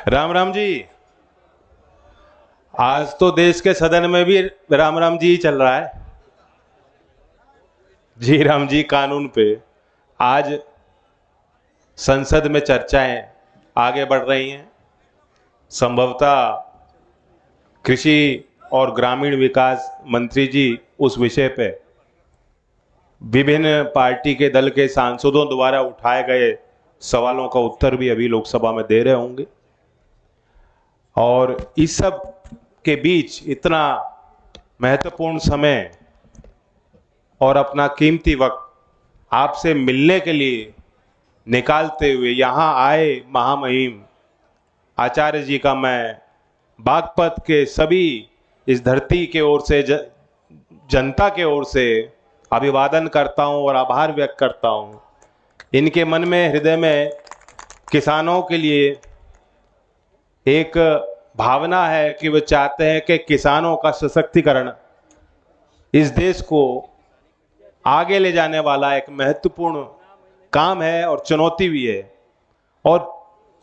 राम राम जी। आज तो देश के सदन में भी राम राम जी ही चल रहा है। जी राम जी कानून पे आज संसद में चर्चाएं आगे बढ़ रही हैं। संभवतः कृषि और ग्रामीण विकास मंत्री जी उस विषय पे विभिन्न पार्टी के दल के सांसदों द्वारा उठाए गए सवालों का उत्तर भी अभी लोकसभा में दे रहे होंगे। और इस सब के बीच इतना महत्वपूर्ण समय और अपना कीमती वक्त आपसे मिलने के लिए निकालते हुए यहाँ आए महामहिम आचार्य जी का मैं बागपत के सभी इस धरती के ओर से जनता के ओर से अभिवादन करता हूँ और आभार व्यक्त करता हूँ। इनके मन में हृदय में किसानों के लिए एक भावना है कि वे चाहते हैं कि किसानों का सशक्तिकरण इस देश को आगे ले जाने वाला एक महत्वपूर्ण काम है और चुनौती भी है। और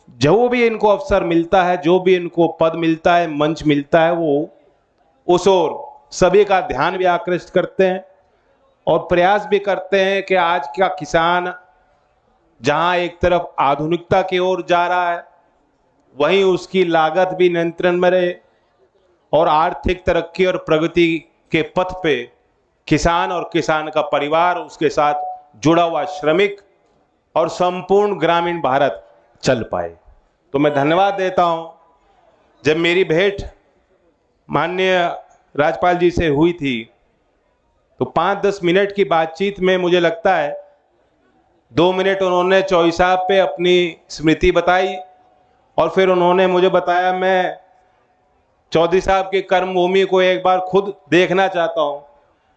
जो भी इनको अवसर मिलता है, जो भी इनको पद मिलता है, मंच मिलता है, वो उस ओर सभी का ध्यान भी आकृष्ट करते हैं और प्रयास भी करते हैं कि आज का किसान जहां एक तरफ आधुनिकता की ओर जा रहा है, वहीं उसकी लागत भी नियंत्रण में रहे और आर्थिक तरक्की और प्रगति के पथ पे किसान और किसान का परिवार, उसके साथ जुड़ा हुआ श्रमिक और संपूर्ण ग्रामीण भारत चल पाए। तो मैं धन्यवाद देता हूं। जब मेरी भेंट माननीय राज्यपाल जी से हुई थी तो 5-10 मिनट की बातचीत में मुझे लगता है 2 मिनट उन्होंने चौधरी साहब पे अपनी स्मृति बताई और फिर उन्होंने मुझे बताया मैं चौधरी साहब की कर्मभूमि को एक बार खुद देखना चाहता हूं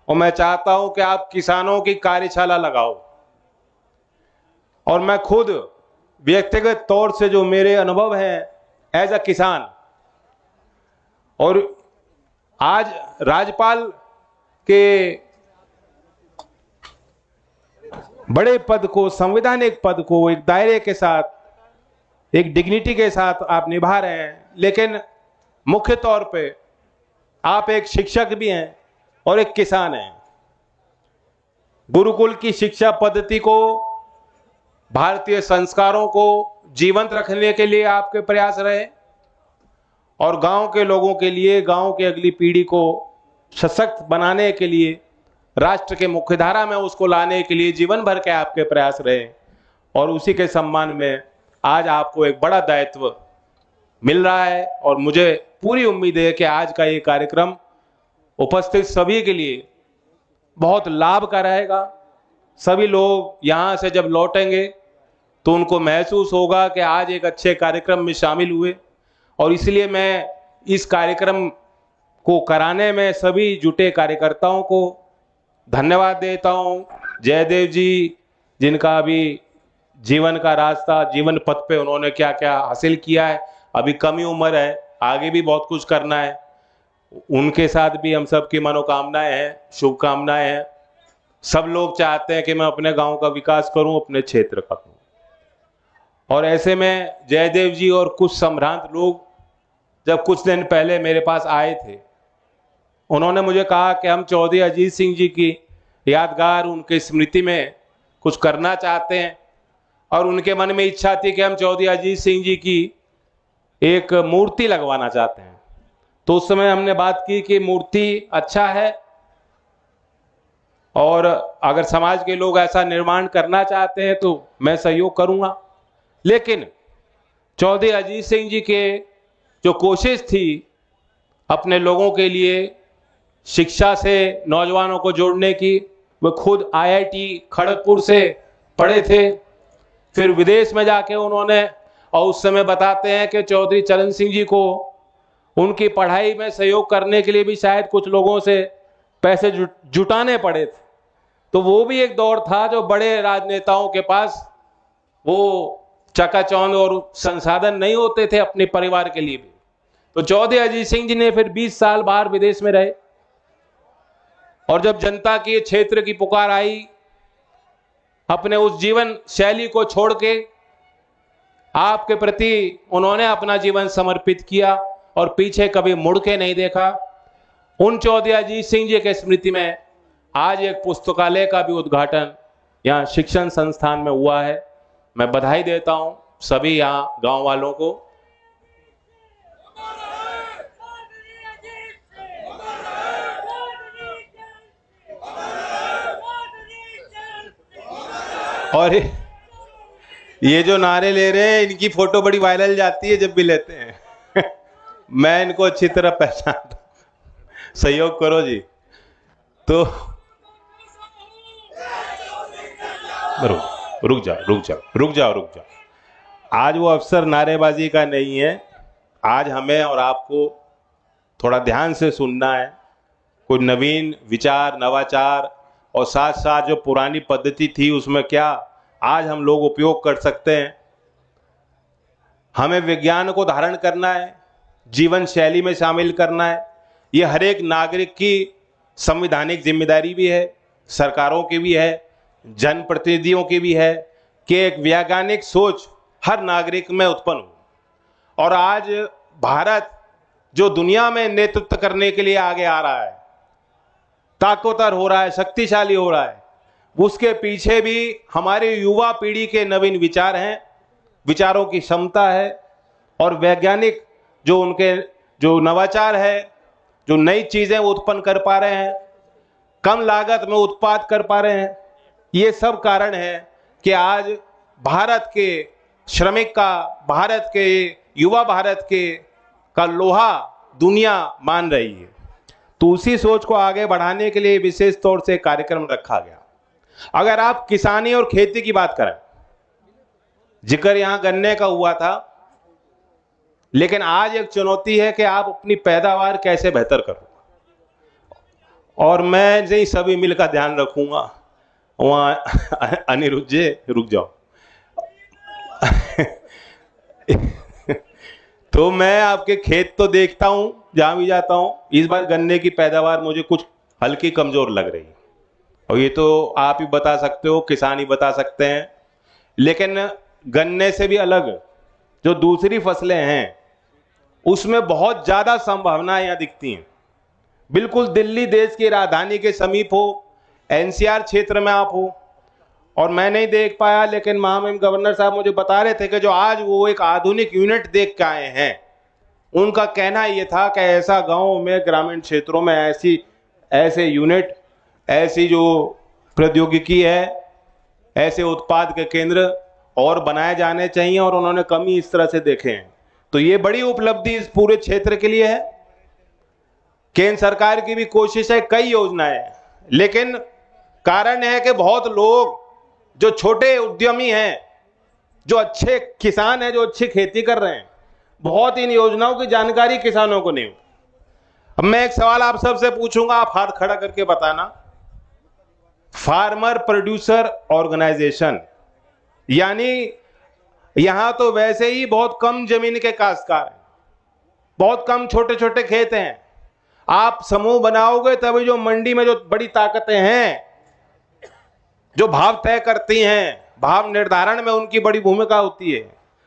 और मैं चाहता हूं कि आप किसानों की कार्यशाला लगाओ। और मैं खुद व्यक्तिगत तौर से जो मेरे अनुभव हैं एज अ किसान, और आज राज्यपाल के बड़े पद को, संवैधानिक पद को एक दायरे के साथ, एक डिग्निटी के साथ आप निभा रहे हैं, लेकिन मुख्य तौर पे आप एक शिक्षक भी हैं और एक किसान हैं। गुरुकुल की शिक्षा पद्धति को, भारतीय संस्कारों को जीवंत रखने के लिए आपके प्रयास रहे और गांव के लोगों के लिए, गांव की अगली पीढ़ी को सशक्त बनाने के लिए, राष्ट्र के मुख्यधारा में उसको लाने के लिए जीवन भर के आपके प्रयास रहे। और उसी के सम्मान में आज आपको एक बड़ा दायित्व मिल रहा है और मुझे पूरी उम्मीद है कि आज का ये कार्यक्रम उपस्थित सभी के लिए बहुत लाभ का रहेगा। सभी लोग यहाँ से जब लौटेंगे तो उनको महसूस होगा कि आज एक अच्छे कार्यक्रम में शामिल हुए। और इसलिए मैं इस कार्यक्रम को कराने में सभी जुटे कार्यकर्ताओं को धन्यवाद देता हूँ। जयदेव जी, जिनका अभी जीवन का रास्ता, जीवन पथ पे उन्होंने क्या क्या हासिल किया है, अभी कम ही उम्र है, आगे भी बहुत कुछ करना है, उनके साथ भी हम सब की मनोकामनाएं हैं, शुभकामनाएं हैं। सब लोग चाहते हैं कि मैं अपने गांव का विकास करूं, अपने क्षेत्र का करूं। और ऐसे में जयदेव जी और कुछ संभ्रांत लोग जब कुछ दिन पहले मेरे पास आए थे, उन्होंने मुझे कहा कि हम चौधरी अजीत सिंह जी की यादगार, उनकी स्मृति में कुछ करना चाहते हैं और उनके मन में इच्छा थी कि हम चौधरी अजीत सिंह जी की एक मूर्ति लगवाना चाहते हैं। तो उस समय हमने बात की कि मूर्ति अच्छा है और अगर समाज के लोग ऐसा निर्माण करना चाहते हैं तो मैं सहयोग करूंगा। लेकिन चौधरी अजीत सिंह जी के जो कोशिश थी अपने लोगों के लिए शिक्षा से नौजवानों को जोड़ने की, वो खुद IIT खड़गपुर से पढ़े थे, फिर विदेश में जाके उन्होंने, और उस समय बताते हैं कि चौधरी चरण सिंह जी को उनकी पढ़ाई में सहयोग करने के लिए भी शायद कुछ लोगों से पैसे जुटाने पड़े थे। तो वो भी एक दौर था जो बड़े राजनेताओं के पास वो चकाचौंध और संसाधन नहीं होते थे अपने परिवार के लिए भी। तो चौधरी अजीत सिंह जी ने फिर 20 साल बाहर विदेश में रहे और जब जनता की क्षेत्र की पुकार आई, अपने उस जीवन शैली को छोड़ के आपके प्रति उन्होंने अपना जीवन समर्पित किया और पीछे कभी मुड़ के नहीं देखा। उन चौधरी अजीत सिंह जी के स्मृति में आज एक पुस्तकालय का भी उद्घाटन यहाँ शिक्षण संस्थान में हुआ है। मैं बधाई देता हूं सभी यहाँ गांव वालों को। और ये जो नारे ले रहे हैं इनकी फोटो बड़ी वायरल जाती है जब भी लेते हैं मैं इनको अच्छी तरह पहचानता हूं। सहयोग करो जी। तो रुक जाओ। आज वो अवसर नारेबाजी का नहीं है। आज हमें और आपको थोड़ा ध्यान से सुनना है। कोई नवीन विचार, नवाचार और साथ साथ जो पुरानी पद्धति थी उसमें क्या आज हम लोग उपयोग कर सकते हैं। हमें विज्ञान को धारण करना है, जीवन शैली में शामिल करना है। ये हर एक नागरिक की संवैधानिक जिम्मेदारी भी है, सरकारों की भी है, जनप्रतिनिधियों की भी है कि एक वैज्ञानिक सोच हर नागरिक में उत्पन्न हो। और आज भारत जो दुनिया में नेतृत्व करने के लिए आगे आ रहा है, ताकतवर हो रहा है, शक्तिशाली हो रहा है, उसके पीछे भी हमारे युवा पीढ़ी के नवीन विचार हैं, विचारों की क्षमता है और वैज्ञानिक जो उनके जो नवाचार है, जो नई चीजें वो उत्पन्न कर पा रहे हैं, कम लागत में उत्पाद कर पा रहे हैं। ये सब कारण है कि आज भारत के श्रमिक का, भारत के युवा भारत के का लोहा दुनिया मान रही है। तो उसी सोच को आगे बढ़ाने के लिए विशेष तौर से कार्यक्रम रखा गया। अगर आप किसानी और खेती की बात करें, जिक्र यहां गन्ने का हुआ था, लेकिन आज एक चुनौती है कि आप अपनी पैदावार कैसे बेहतर करो। और मैं नहीं सभी मिलकर ध्यान रखूंगा। वहां अनिरुद्ध जी रुक जाओ तो मैं आपके खेत तो देखता हूं जहां भी जाता हूं। इस बार गन्ने की पैदावार मुझे कुछ हल्की कमजोर लग रही है, और ये तो आप ही बता सकते हो, किसान ही बता सकते हैं। लेकिन गन्ने से भी अलग जो दूसरी फसलें हैं उसमें बहुत ज्यादा संभावनाएं यहां दिखती हैं। बिल्कुल दिल्ली देश की राजधानी के समीप हो, एनसीआर क्षेत्र में आप हो, और मैं नहीं देख पाया, लेकिन महामहिम गवर्नर साहब मुझे बता रहे थे कि जो आज वो एक आधुनिक यूनिट देख के आए हैं, उनका कहना ये था कि ऐसा गांव में, ग्रामीण क्षेत्रों में ऐसे यूनिट, ऐसी जो प्रौद्योगिकी है, ऐसे उत्पाद के केंद्र और बनाए जाने चाहिए, और उन्होंने कमी इस तरह से देखे हैं। तो ये बड़ी उपलब्धि इस पूरे क्षेत्र के लिए है। केंद्र सरकार की भी कोशिश है, कई योजनाएं, लेकिन कारण है कि बहुत लोग जो छोटे उद्यमी हैं, जो अच्छे किसान हैं, जो अच्छी खेती कर रहे हैं, बहुत इन योजनाओं की जानकारी किसानों को नहीं होती। अब मैं एक सवाल आप सबसे पूछूंगा, आप हाथ खड़ा करके बताना। फार्मर प्रोड्यूसर ऑर्गेनाइजेशन, यानी यहां तो वैसे ही बहुत कम जमीन के काश्तकार हैं, बहुत कम छोटे छोटे खेत हैं। आप समूह बनाओगे तभी जो मंडी में जो बड़ी ताकतें हैं, जो भाव तय करती हैं, भाव निर्धारण में उनकी बड़ी भूमिका होती है,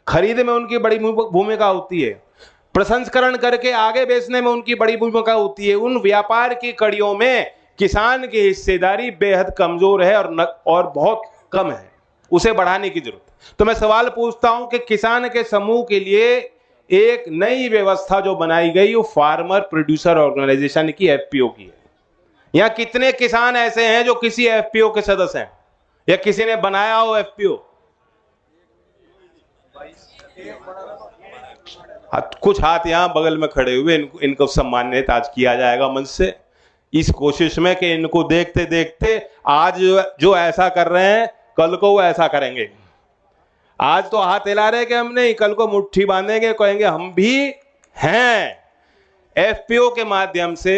खरीद में उनकी बड़ी भूमिका होती है, प्रसंस्करण करके आगे बेचने में उनकी बड़ी भूमिका होती है। उन व्यापार की कड़ियों में किसान की हिस्सेदारी बेहद कमजोर है और बहुत कम है, उसे बढ़ाने की जरूरत है। तो मैं सवाल पूछता हूं कि किसान के समूह के लिए एक नई व्यवस्था जो बनाई गई वो फार्मर प्रोड्यूसर ऑर्गेनाइजेशन की, एफपीओ की है। यहां कितने किसान ऐसे हैं जो किसी एफपीओ के सदस्य हैं या किसी ने बनाया हो एफपीओ? कुछ हाथ यहां बगल में खड़े हुए, इनको सम्मानित आज किया जाएगा मंच से, इस कोशिश में कि इनको देखते देखते आज जो ऐसा कर रहे हैं कल को वो ऐसा करेंगे। आज तो हाथ हिला रहे कि हम नहीं, कल को मुट्ठी बांधेंगे, कहेंगे हम भी हैं। एफपीओ के माध्यम से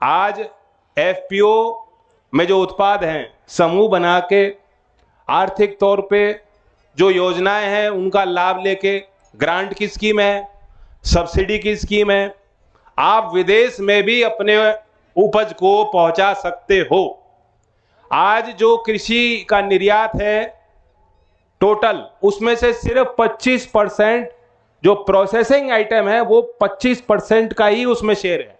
आज एफपीओ में जो उत्पाद हैं, समूह बना के आर्थिक तौर पे जो योजनाएं हैं उनका लाभ लेके, ग्रांट की स्कीम है, सब्सिडी की स्कीम है, आप विदेश में भी अपने उपज को पहुंचा सकते हो। आज जो कृषि का निर्यात है टोटल, उसमें से सिर्फ 25% जो प्रोसेसिंग आइटम है वो 25% का ही उसमें शेयर है।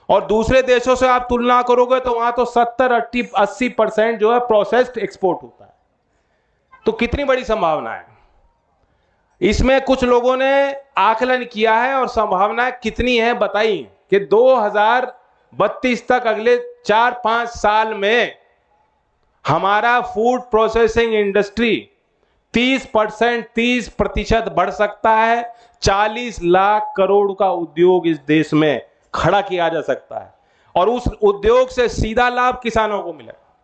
और दूसरे देशों से आप तुलना करोगे तो वहां तो 70-80% जो है प्रोसेस्ड एक्सपोर्ट होता है। तो कितनी बड़ी संभावना है इसमें। कुछ लोगों ने आकलन किया है और संभावना कितनी है बताई कि 2032 तक अगले 4-5 साल में हमारा फूड प्रोसेसिंग इंडस्ट्री 30% बढ़ सकता है। 40 लाख करोड़ का उद्योग इस देश में खड़ा किया जा सकता है और उस उद्योग से सीधा लाभ किसानों को मिलेगा।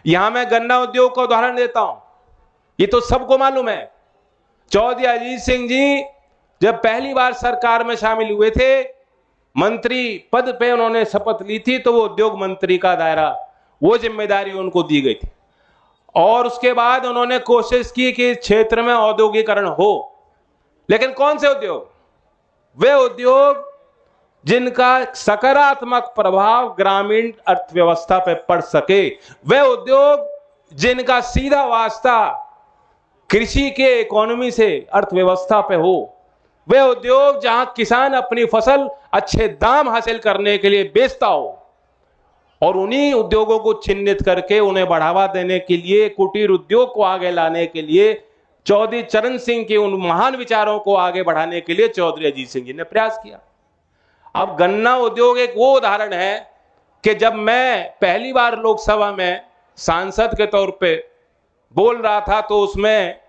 यहां मैं गन्ना उद्योग का उदाहरण देता हूं, ये तो सबको मालूम है। चौधरी अजीत सिंह जी जब पहली बार सरकार में शामिल हुए थे, मंत्री पद पे उन्होंने शपथ ली थी, तो वो उद्योग मंत्री का दायरा, वो जिम्मेदारी उनको दी गई थी। और उसके बाद उन्होंने कोशिश की कि क्षेत्र में औद्योगिकरण हो, लेकिन कौन से उद्योग? वे उद्योग जिनका सकारात्मक प्रभाव ग्रामीण अर्थव्यवस्था पर पड़ सके, वे उद्योग जिनका सीधा वास्ता कृषि के इकोनॉमी से, अर्थव्यवस्था पे हो, वे उद्योग जहां किसान अपनी फसल अच्छे दाम हासिल करने के लिए बेचता हो। और उन्हीं उद्योगों को चिन्हित करके उन्हें बढ़ावा देने के लिए, कुटीर उद्योग को आगे लाने के लिए, चौधरी चरण सिंह के उन महान विचारों को आगे बढ़ाने के लिए चौधरी अजीत सिंह जी ने प्रयास किया। अब गन्ना उद्योग एक वो उदाहरण है कि जब मैं पहली बार लोकसभा में सांसद के तौर पे बोल रहा था तो उसमें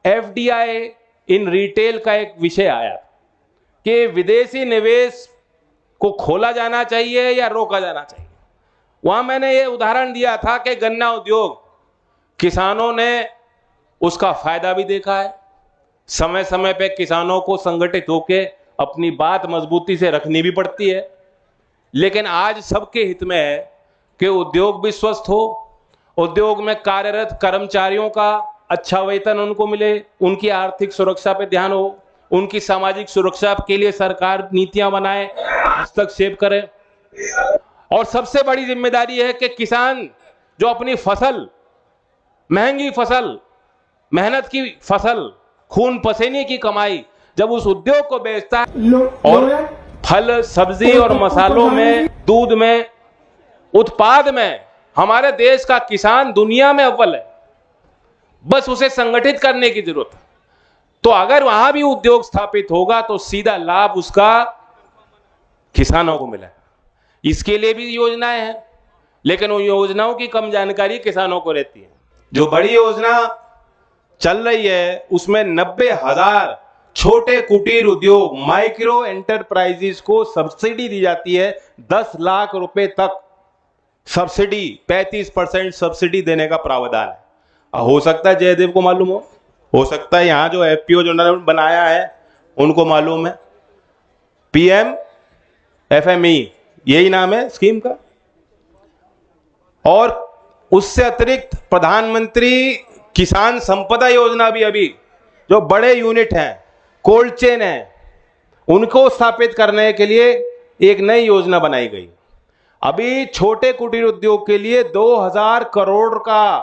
एफडीआई इन रिटेल का एक विषय आया कि विदेशी निवेश को खोला जाना चाहिए या रोका जाना चाहिए। वहां मैंने ये उदाहरण दिया था कि गन्ना उद्योग, किसानों ने उसका फायदा भी देखा है। समय समय पे किसानों को संगठित होकर अपनी बात मजबूती से रखनी भी पड़ती है, लेकिन आज सबके हित में है कि उद्योग भी स्वस्थ हो, उद्योग में कार्यरत कर्मचारियों का अच्छा वेतन उनको मिले, उनकी आर्थिक सुरक्षा पे ध्यान हो, उनकी सामाजिक सुरक्षा के लिए सरकार नीतियां बनाए, हस्तक्षेप करे। और सबसे बड़ी जिम्मेदारी है कि किसान जो अपनी फसल, महंगी फसल, मेहनत की फसल, खून पसीने की कमाई जब उस उद्योग को बेचता है, और फल, सब्जी और मसालों में, दूध में, उत्पाद में हमारे देश का किसान दुनिया में अव्वल है, बस उसे संगठित करने की जरूरत है। तो अगर वहां भी उद्योग स्थापित होगा तो सीधा लाभ उसका किसानों को मिलेगा। इसके लिए भी योजनाएं हैं, लेकिन उन योजनाओं की कम जानकारी किसानों को रहती है। जो बड़ी योजना चल रही है उसमें 90,000 छोटे कुटीर उद्योग, माइक्रो एंटरप्राइजेस को सब्सिडी दी जाती है। 10 लाख रुपए तक सब्सिडी, 35% सब्सिडी देने का प्रावधान है। हो सकता है जयदेव को मालूम हो सकता है यहां जो एफपीओ जो बनाया है उनको मालूम है। पीएम एफएमई यही नाम है स्कीम का। और उससे अतिरिक्त प्रधानमंत्री किसान संपदा योजना भी, अभी जो बड़े यूनिट हैं, कोल्ड चेन है, उनको स्थापित करने के लिए एक नई योजना बनाई गई। अभी छोटे कुटीर उद्योग के लिए 2000 करोड़ का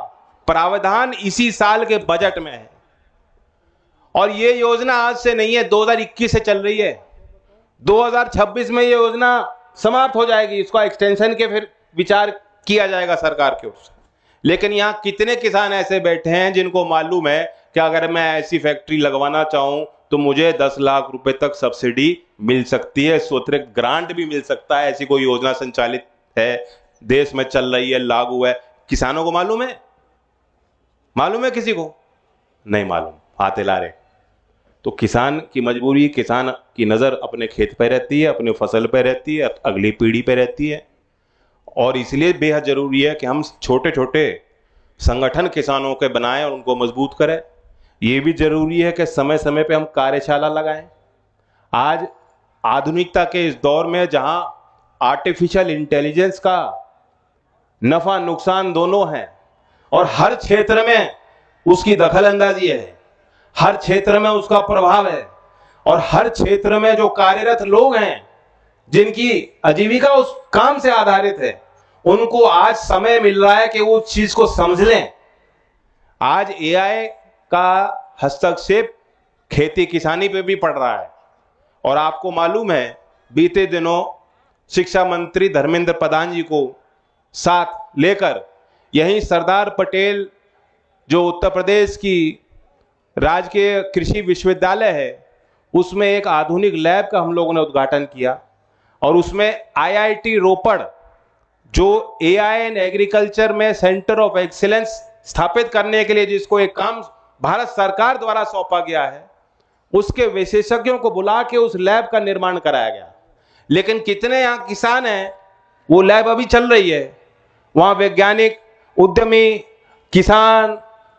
प्रावधान इसी साल के बजट में है। और ये योजना आज से नहीं है, 2021 से चल रही है। 2026 में ये योजना समाप्त हो जाएगी, इसका एक्सटेंशन के फिर विचार किया जाएगा सरकार की ओर से। लेकिन यहां कितने किसान ऐसे बैठे हैं जिनको मालूम है कि अगर मैं ऐसी फैक्ट्री लगवाना चाहूं तो मुझे 10 लाख रुपए तक सब्सिडी मिल सकती है, स्वतंत्र ग्रांट भी मिल सकता है। ऐसी कोई योजना संचालित है, देश में चल रही है, लागू है। किसानों को मालूम है? मालूम है किसी को? नहीं मालूम, हाथ हिला रहे। तो किसान की मजबूरी, किसान की नजर अपने खेत पे रहती है, अपने फसल पे रहती है, अगली पीढ़ी पे रहती है। और इसलिए बेहद जरूरी है कि हम छोटे छोटे संगठन किसानों के बनाएं और उनको मजबूत करें। ये भी जरूरी है कि समय समय पे हम कार्यशाला लगाएं। आज आधुनिकता के इस दौर में जहां आर्टिफिशियल इंटेलिजेंस का नफा नुकसान दोनों है और हर क्षेत्र में उसकी दखलंदाजी है, हर क्षेत्र में उसका प्रभाव है, और हर क्षेत्र में जो कार्यरत लोग हैं जिनकी आजीविका उस काम से आधारित है, उनको आज समय मिल रहा है कि वो उस चीज को समझ लें। आज एआई का हस्तक्षेप खेती किसानी पे भी पड़ रहा है। और आपको मालूम है, बीते दिनों शिक्षा मंत्री धर्मेंद्र प्रधान जी को साथ लेकर यहीं सरदार पटेल जो उत्तर प्रदेश की राजकीय कृषि विश्वविद्यालय है, उसमें एक आधुनिक लैब का हम लोगों ने उद्घाटन किया। और उसमें आईआईटी रोपड़ जो एआई एंड एग्रीकल्चर में सेंटर ऑफ एक्सीलेंस स्थापित करने के लिए जिसको एक काम भारत सरकार द्वारा सौंपा गया है, उसके विशेषज्ञों को बुला के उस लैब का निर्माण कराया गया। लेकिन कितने यहाँ किसान हैं, वो लैब अभी चल रही है, वहां वैज्ञानिक उद्यमी किसान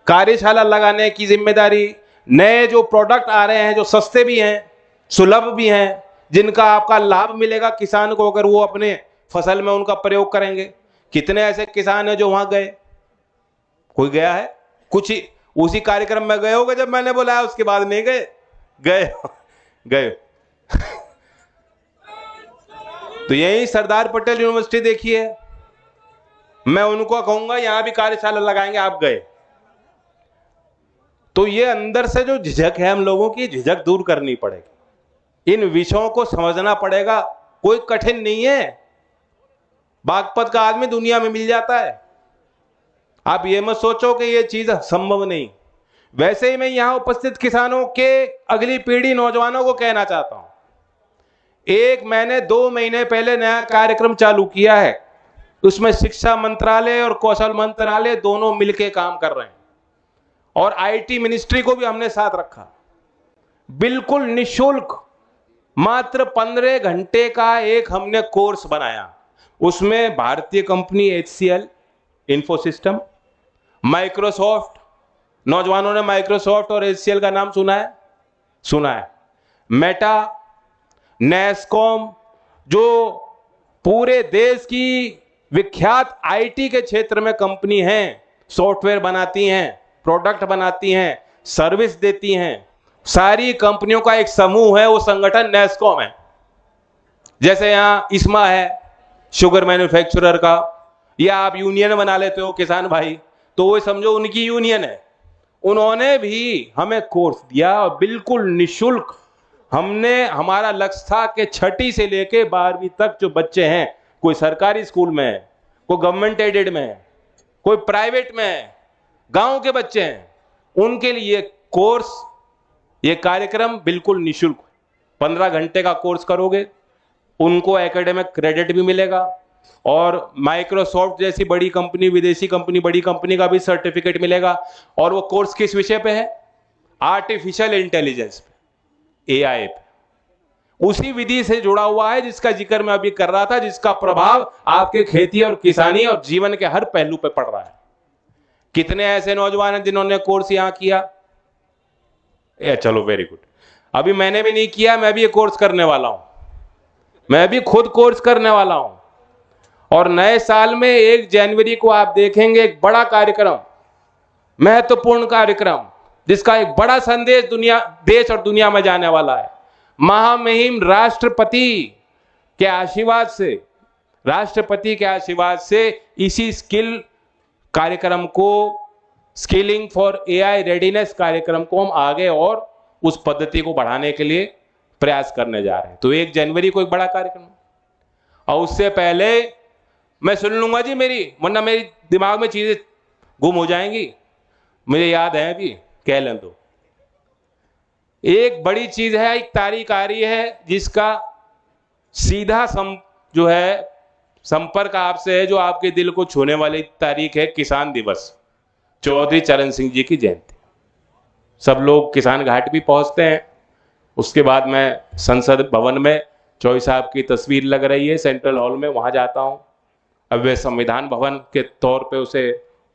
कार्यशाला लगाने की जिम्मेदारी, नए जो प्रोडक्ट आ रहे हैं जो सस्ते भी हैं सुलभ भी हैं, जिनका आपका लाभ मिलेगा किसान को अगर वो अपने फसल में उनका प्रयोग करेंगे। कितने ऐसे किसान हैं जो वहां गए? कोई गया है? कुछ ही उसी कार्यक्रम में गए होगे जब मैंने बुलाया, उसके बाद नहीं गए? गए गए तो यही सरदार पटेल यूनिवर्सिटी देखिए, मैं उनको कहूंगा यहां भी कार्यशाला लगाएंगे, आप गए। तो ये अंदर से जो झिझक है हम लोगों की, झिझक दूर करनी पड़ेगी, इन विषयों को समझना पड़ेगा। कोई कठिन नहीं है, बागपत का आदमी दुनिया में मिल जाता है। आप ये मत सोचो कि ये चीज संभव नहीं। वैसे ही मैं यहां उपस्थित किसानों के अगली पीढ़ी नौजवानों को कहना चाहता हूं, एक मैंने 2 महीने पहले नया कार्यक्रम चालू किया है, उसमें शिक्षा मंत्रालय और कौशल मंत्रालय दोनों मिलकर काम कर रहे हैं और आईटी मिनिस्ट्री को भी हमने साथ रखा। बिल्कुल निशुल्क मात्र 15 घंटे का एक हमने कोर्स बनाया। उसमें भारतीय कंपनी HCL, इन्फोसिस्टम, माइक्रोसॉफ्ट, नौजवानों ने माइक्रोसॉफ्ट और HCL का नाम सुना है? सुना है। मेटा, नेस्कॉम, जो पूरे देश की विख्यात आईटी के क्षेत्र में कंपनी हैं, सॉफ्टवेयर बनाती हैं, प्रोडक्ट बनाती हैं, सर्विस देती हैं, सारी कंपनियों का एक समूह है, वो संगठन नेस्कॉम है। जैसे यहां इस्मा है शुगर मैन्युफैक्चरर का, या आप यूनियन बना लेते हो किसान भाई, तो वो समझो उनकी यूनियन है। उन्होंने भी हमें कोर्स दिया और बिल्कुल निशुल्क। हमने, हमारा लक्ष्य था कि 6ठी से लेके 12वीं तक जो बच्चे हैं, कोई सरकारी स्कूल में है, कोई गवर्नमेंट एडेड में है, कोई प्राइवेट में है, गांव के बच्चे हैं, उनके लिए कोर्स, ये कार्यक्रम बिल्कुल निशुल्क। 15 घंटे का कोर्स करोगे, उनको एकेडमिक क्रेडिट भी मिलेगा और माइक्रोसॉफ्ट जैसी बड़ी कंपनी, विदेशी कंपनी, बड़ी कंपनी का भी सर्टिफिकेट मिलेगा। और वो कोर्स किस विषय पे है? आर्टिफिशियल इंटेलिजेंस पे, एआई पे। उसी विधि से जुड़ा हुआ है जिसका जिक्र मैं अभी कर रहा था, जिसका प्रभाव आपके खेती और किसानी और जीवन के हर पहलू पे पड़ रहा है। कितने ऐसे नौजवान हैं जिन्होंने कोर्स यहां किया? चलो वेरी गुड। अभी मैंने भी नहीं किया, मैं भी ये कोर्स करने वाला हूं, मैं भी खुद कोर्स करने वाला हूं। और नए साल में 1 जनवरी को आप देखेंगे एक बड़ा कार्यक्रम, महत्वपूर्ण कार्यक्रम, जिसका एक बड़ा संदेश देश और दुनिया में जाने वाला है। महामहिम राष्ट्रपति के आशीर्वाद से इसी स्किल कार्यक्रम को, स्किलिंग फॉर एआई रेडीनेस कार्यक्रम को हम आगे और उस पद्धति को बढ़ाने के लिए प्रयास करने जा रहे हैं। तो 1 जनवरी को एक बड़ा कार्यक्रम, और उससे पहले मैं सुन लूंगा जी वरना मेरी दिमाग में चीजें गुम हो जाएंगी। मुझे याद है, अभी कह लें तो एक बड़ी चीज है, एक तारीख आ रही है जिसका सीधा संपर्क आपसे है, जो आपके दिल को छूने वाली तारीख है, किसान दिवस, चौधरी चरण सिंह जी की जयंती। सब लोग किसान घाट भी पहुंचते हैं। उसके बाद मैं संसद भवन में चौधरी साहब की तस्वीर लग रही है सेंट्रल हॉल में, वहां जाता हूं। अब वे संविधान भवन के तौर पे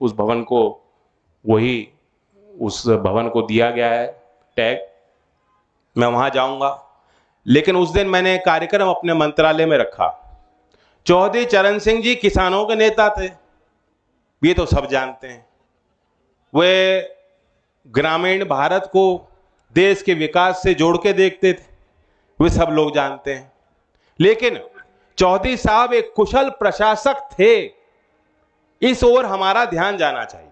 उस भवन को दिया गया है टैग, मैं वहां जाऊंगा। लेकिन उस दिन मैंने कार्यक्रम अपने मंत्रालय में रखा। चौधरी चरण सिंह जी किसानों के नेता थे, ये तो सब जानते हैं। वे ग्रामीण भारत को देश के विकास से जोड़ के देखते थे, वे सब लोग जानते हैं। लेकिन चौधरी साहब एक कुशल प्रशासक थे, इस ओर हमारा ध्यान जाना चाहिए।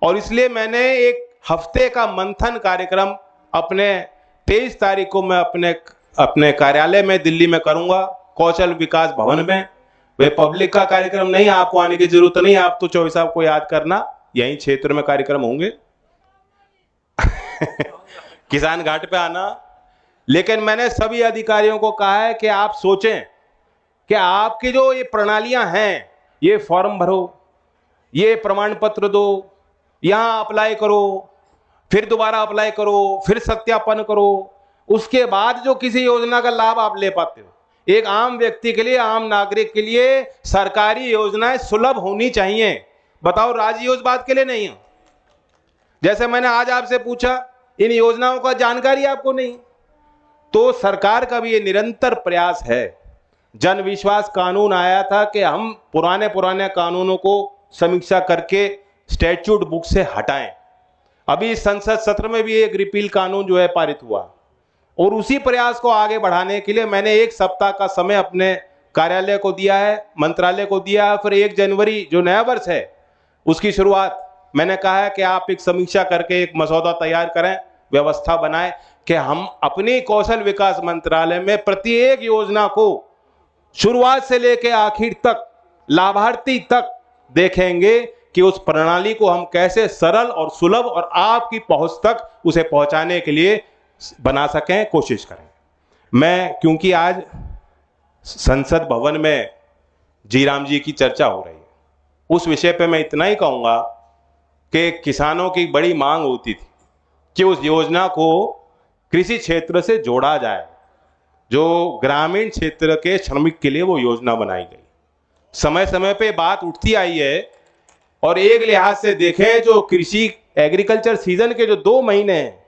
और इसलिए मैंने एक हफ्ते का मंथन कार्यक्रम अपने 23 तारीख को मैं अपने कार्यालय में दिल्ली में करूंगा, कौशल विकास भवन में। वे पब्लिक का कार्यक्रम नहीं, आपको आने की जरूरत नहीं, आप तो चौबे साहब को याद करना, यहीं क्षेत्र में कार्यक्रम होंगे। किसान घाट पे आना। लेकिन मैंने सभी अधिकारियों को कहा है कि आप सोचें कि आपकी जो ये प्रणालियां हैं, ये फॉर्म भरो, ये प्रमाण पत्र दो, यहां अप्लाई करो, फिर दोबारा अप्लाई करो, फिर सत्यापन करो, उसके बाद जो किसी योजना का लाभ आप ले पाते हो। एक आम व्यक्ति के लिए, आम नागरिक के लिए सरकारी योजनाएं सुलभ होनी चाहिए। बताओ, राजी हो इस बात के लिए? नहीं हो? जैसे मैंने आज आपसे पूछा, इन योजनाओं का जानकारी आपको नहीं, तो सरकार का भी ये निरंतर प्रयास है। जन विश्वास कानून आया था कि हम पुराने कानूनों को समीक्षा करके स्टैट्यूट बुक से हटाएं। अभी संसद सत्र में भी एक रिपील कानून जो है पारित हुआ, और उसी प्रयास को आगे बढ़ाने के लिए मैंने 1 सप्ताह का समय अपने कार्यालय को दिया है, मंत्रालय को दिया है। फिर 1 जनवरी जो नया वर्ष है उसकी शुरुआत मैंने कहा है कि आप एक समीक्षा करके एक मसौदा तैयार करें, व्यवस्था बनाएं कि हम अपनी कौशल विकास मंत्रालय में प्रत्येक योजना को शुरुआत से लेकर आखिर तक, लाभार्थी तक देखेंगे कि उस प्रणाली को हम कैसे सरल और सुलभ और आपकी पहुंच तक उसे पहुंचाने के लिए बना सकें, कोशिश करें। मैं, क्योंकि आज संसद भवन में जीराम जी की चर्चा हो रही है, उस विषय पे मैं इतना ही कहूंगा कि किसानों की बड़ी मांग होती थी कि उस योजना को कृषि क्षेत्र से जोड़ा जाए, जो ग्रामीण क्षेत्र के श्रमिक के लिए वो योजना बनाई गई। समय समय पे बात उठती आई है, और एक लिहाज से देखें, जो कृषि एग्रीकल्चर सीजन के जो 2 महीने हैं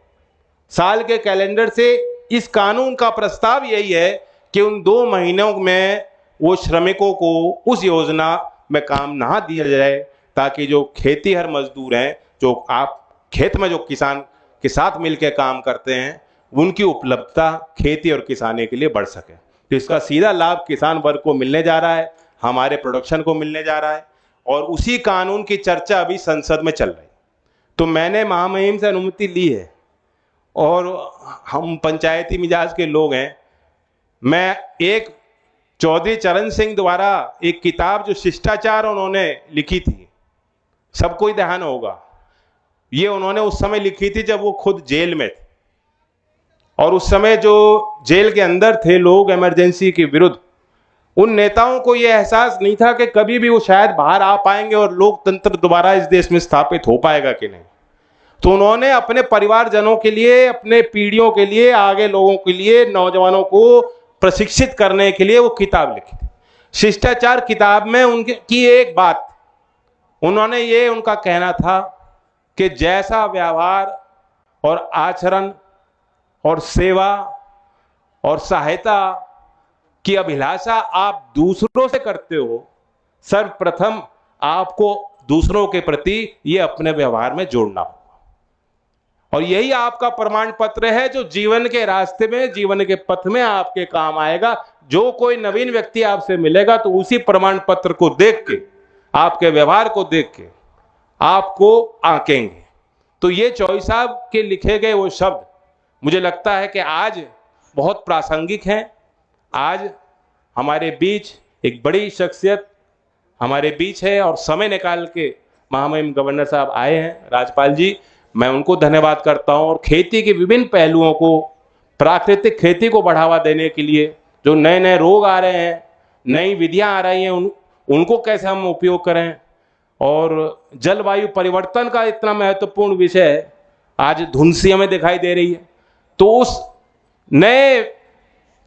साल के कैलेंडर से, इस कानून का प्रस्ताव यही है कि उन 2 महीनों में वो श्रमिकों को उस योजना में काम ना दिया जाए, ताकि जो खेतीहर मजदूर हैं, जो आप खेत में जो किसान के साथ मिलकर काम करते हैं, उनकी उपलब्धता खेती और किसानी के लिए बढ़ सके। तो इसका सीधा लाभ किसान वर्ग को मिलने जा रहा है, हमारे प्रोडक्शन को मिलने जा रहा है, और उसी कानून की चर्चा अभी संसद में चल रही। तो मैंने महामहिम से अनुमति ली है, और हम पंचायती मिजाज के लोग हैं। मैं एक चौधरी चरण सिंह द्वारा एक किताब जो शिष्टाचार उन्होंने लिखी थी, सबको ही ध्यान होगा, ये उन्होंने उस समय लिखी थी जब वो खुद जेल में थे, और उस समय जो जेल के अंदर थे लोग इमरजेंसी के विरुद्ध, उन नेताओं को यह एहसास नहीं था कि कभी भी वो शायद बाहर आ पाएंगे और लोकतंत्र दोबारा इस देश में स्थापित हो पाएगा कि नहीं। तो उन्होंने अपने परिवारजनों के लिए, अपने पीढ़ियों के लिए, आगे लोगों के लिए, नौजवानों को प्रशिक्षित करने के लिए वो किताब लिखी थी। शिष्टाचार किताब में उनकी एक बात, उन्होंने ये उनका कहना था कि जैसा व्यवहार और आचरण और सेवा और सहायता की अभिलाषा आप दूसरों से करते हो, सर्वप्रथम आपको दूसरों के प्रति ये अपने व्यवहार में जोड़ना होगा, और यही आपका प्रमाण पत्र है जो जीवन के रास्ते में, जीवन के पथ में आपके काम आएगा। जो कोई नवीन व्यक्ति आपसे मिलेगा तो उसी प्रमाण पत्र को देख के, आपके व्यवहार को देख के आपको आंकेंगे। तो ये चौधरी साहब के लिखे गए वो शब्द मुझे लगता है कि आज बहुत प्रासंगिक हैं। आज हमारे बीच एक बड़ी शख्सियत हमारे बीच है, और समय निकाल के महामहिम गवर्नर साहब आए हैं, राज्यपाल जी, मैं उनको धन्यवाद करता हूं। और खेती के विभिन्न पहलुओं को, प्राकृतिक खेती को बढ़ावा देने के लिए जो नए नए रोग आ रहे हैं, नई विधियां आ रही हैं, उनको कैसे हम उपयोग करें, और जलवायु परिवर्तन का इतना महत्वपूर्ण विषय आज धुंधसी हमें दिखाई दे रही है। तो उस नए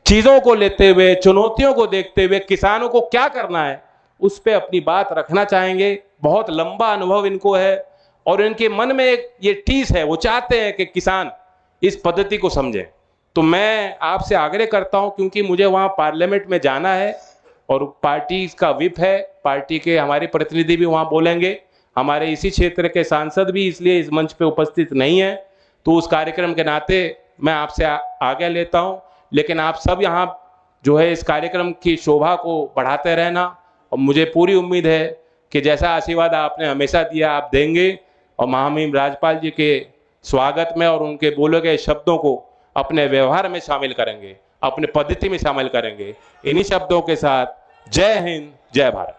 चीजों को लेते हुए, चुनौतियों को देखते हुए किसानों को क्या करना है, उस पर अपनी बात रखना चाहेंगे। बहुत लंबा अनुभव इनको है, और इनके मन में एक ये टीस है, वो चाहते हैं कि किसान इस पद्धति को समझें। तो मैं आपसे आग्रह करता हूं, क्योंकि मुझे वहां पार्लियामेंट में जाना है, और पार्टी का विप है, पार्टी के हमारे प्रतिनिधि भी वहां बोलेंगे, हमारे इसी क्षेत्र के सांसद भी इसलिए इस मंच पे उपस्थित नहीं है। तो उस कार्यक्रम के नाते मैं आपसे आज्ञा लेता हूं, लेकिन आप सब यहाँ जो है इस कार्यक्रम की शोभा को बढ़ाते रहना, और मुझे पूरी उम्मीद है कि जैसा आशीर्वाद आपने हमेशा दिया आप देंगे, और महामहिम राज्यपाल जी के स्वागत में और उनके बोले गए शब्दों को अपने व्यवहार में शामिल करेंगे, अपने पद्धति में शामिल करेंगे। इन्हीं शब्दों के साथ जय हिंद, जय भारत।